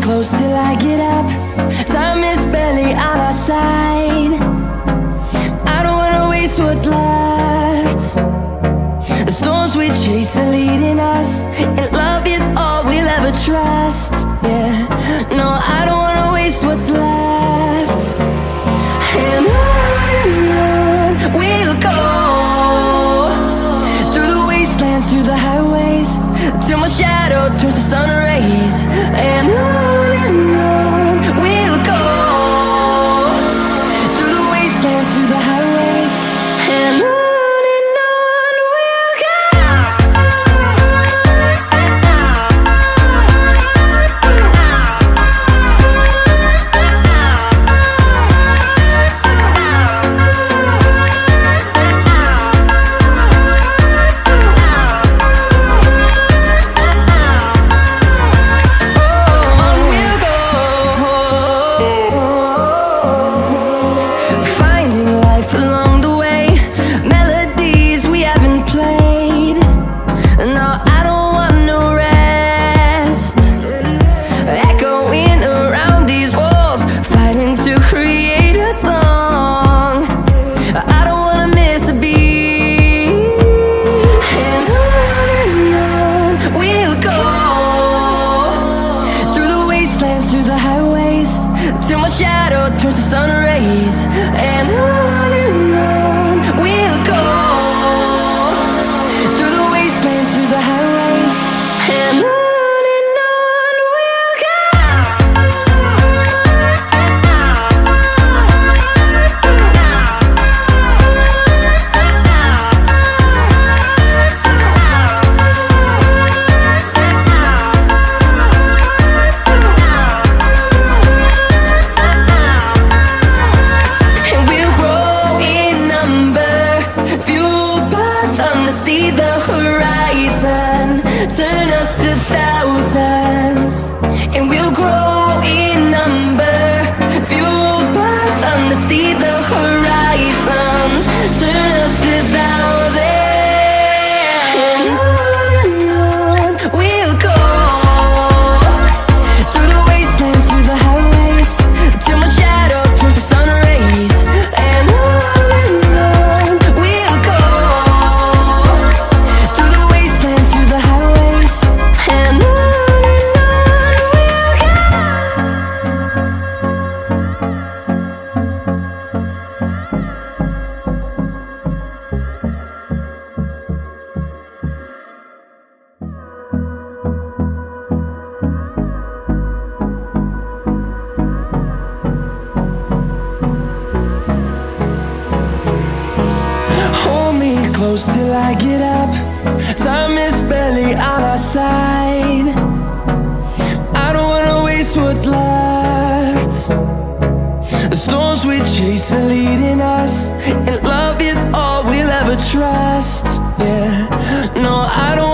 Close till I get up. Time is barely on our side. I don't wanna waste what's left. The storms we chase are leading us, and love is all we'll ever trust. Yeah, no, I don't wanna waste what's left. And on we'll go, through the wastelands, through the highways, till my shadow turns to sun rays. And on we'll go, through the wastelands, through the highways, and on we'll go. Through the highways, till my shadow turns to sun rays. And on we'll go, through the wastelands, through the highways, and on we'll go. See the horizon turn us to thousands, and we'll grow in number, fueled by them to see the horizon turn us to thousands. And on we'll go, through the wastelands, through the highways, till my shadow turns to sun rays. And on we'll go, close till I get up. Time is barely on our side. I don't wanna waste what's left. The storms we chase are leading us, and love is all we'll ever trust. Yeah, no, I don't